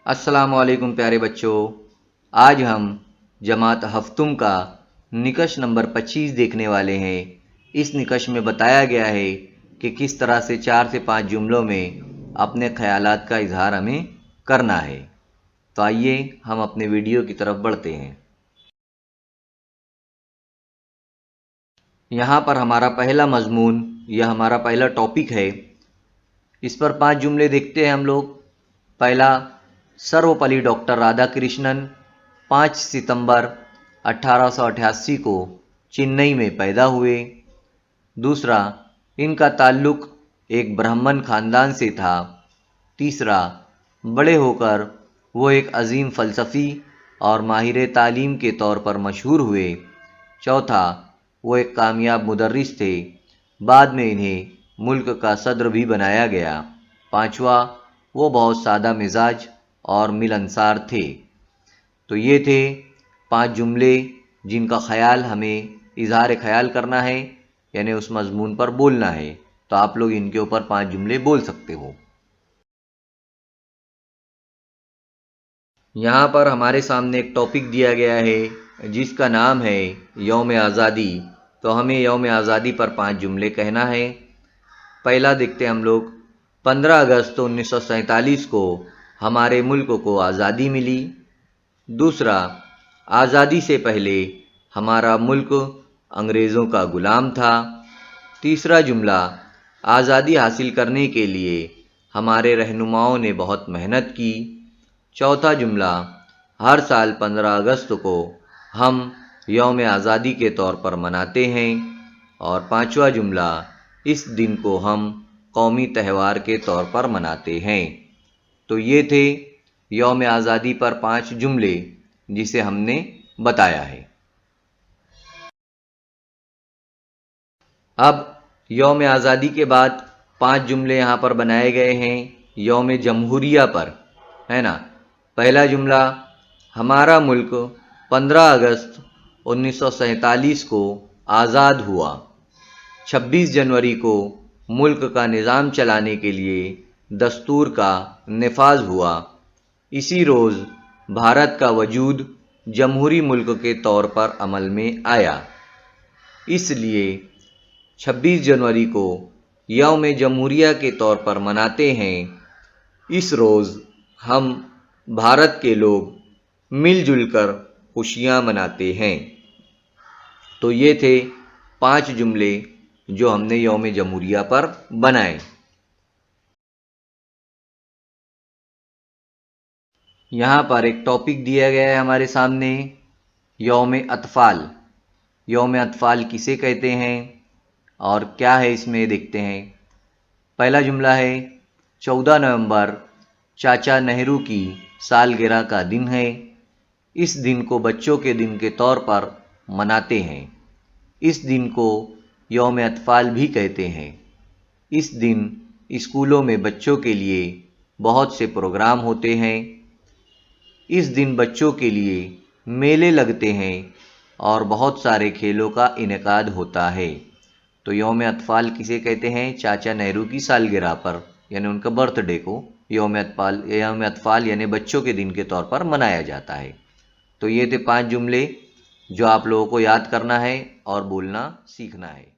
السلام علیکم پیارے بچوں، آج ہم جماعت ہفتم کا نکش نمبر 25 دیکھنے والے ہیں۔ اس نکش میں بتایا گیا ہے کہ کس طرح سے 4 سے 5 جملوں میں اپنے خیالات کا اظہار ہمیں کرنا ہے۔ تو آئیے ہم اپنے ویڈیو کی طرف بڑھتے ہیں۔ یہاں پر ہمارا پہلا مضمون یا ہمارا پہلا ٹاپک ہے، اس پر 5 جملے دیکھتے ہیں ہم لوگ۔ پہلا، سروپلی ڈاکٹر رادھا کرشنن 5 ستمبر 1888 کو چنئی میں پیدا ہوئے۔ دوسرا، ان کا تعلق ایک برہمن خاندان سے تھا۔ تیسرا، بڑے ہو کر وہ ایک عظیم فلسفی اور ماہر تعلیم کے طور پر مشہور ہوئے۔ چوتھا، وہ ایک کامیاب مدرس تھے، بعد میں انہیں ملک کا صدر بھی بنایا گیا۔ پانچواں، وہ بہت سادہ مزاج اور ملنسار تھے۔ تو یہ تھے 5 جملے جن کا خیال ہمیں اظہار خیال کرنا ہے، یعنی اس مضمون پر بولنا ہے۔ تو آپ لوگ ان کے اوپر 5 جملے بول سکتے ہو۔ یہاں پر ہمارے سامنے ایک ٹاپک دیا گیا ہے جس کا نام ہے یوم آزادی۔ تو ہمیں یوم آزادی پر 5 جملے کہنا ہے۔ پہلا دیکھتے ہم لوگ۔ 15 اگست 1947 کو ہمارے ملک کو آزادی ملی۔ دوسرا، آزادی سے پہلے ہمارا ملک انگریزوں کا غلام تھا۔ تیسرا جملہ، آزادی حاصل کرنے کے لیے ہمارے رہنماؤں نے بہت محنت کی۔ چوتھا جملہ، ہر سال 15 اگست کو ہم یوم آزادی کے طور پر مناتے ہیں۔ اور پانچواں جملہ، اس دن کو ہم قومی تہوار کے طور پر مناتے ہیں۔ تو یہ تھے یوم آزادی پر 5 جملے جسے ہم نے بتایا ہے۔ اب یوم آزادی کے بعد 5 جملے یہاں پر بنائے گئے ہیں یوم جمہوریہ پر، ہے نا۔ پہلا جملہ، ہمارا ملک 15 اگست 1947 کو آزاد ہوا۔ 26 جنوری کو ملک کا نظام چلانے کے لیے دستور کا نفاذ ہوا۔ اسی روز بھارت کا وجود جمہوری ملک کے طور پر عمل میں آیا۔ اس لیے 26 جنوری کو یوم جمہوریہ کے طور پر مناتے ہیں۔ اس روز ہم بھارت کے لوگ مل جل کر خوشیاں مناتے ہیں۔ تو یہ تھے 5 جملے جو ہم نے یوم جمہوریہ پر بنائے۔ یہاں پر ایک ٹاپک دیا گیا ہے ہمارے سامنے، یوم اطفال۔ یوم اطفال کسے کہتے ہیں اور کیا ہے اس میں دیکھتے ہیں۔ پہلا جملہ ہے، 14 نومبر چاچا نہرو کی سالگرہ کا دن ہے۔ اس دن کو بچوں کے دن کے طور پر مناتے ہیں۔ اس دن کو یوم اطفال بھی کہتے ہیں۔ اس دن اسکولوں میں بچوں کے لیے بہت سے پروگرام ہوتے ہیں۔ اس دن بچوں کے لیے میلے لگتے ہیں اور بہت سارے کھیلوں کا انعقاد ہوتا ہے۔ تو یوم اطفال کسے کہتے ہیں؟ چاچا نہرو کی سالگرہ پر، یعنی ان کا برتھ ڈے کو یوم اطفال یعنی بچوں کے دن کے طور پر منایا جاتا ہے۔ تو یہ تھے 5 جملے جو آپ لوگوں کو یاد کرنا ہے اور بولنا سیکھنا ہے۔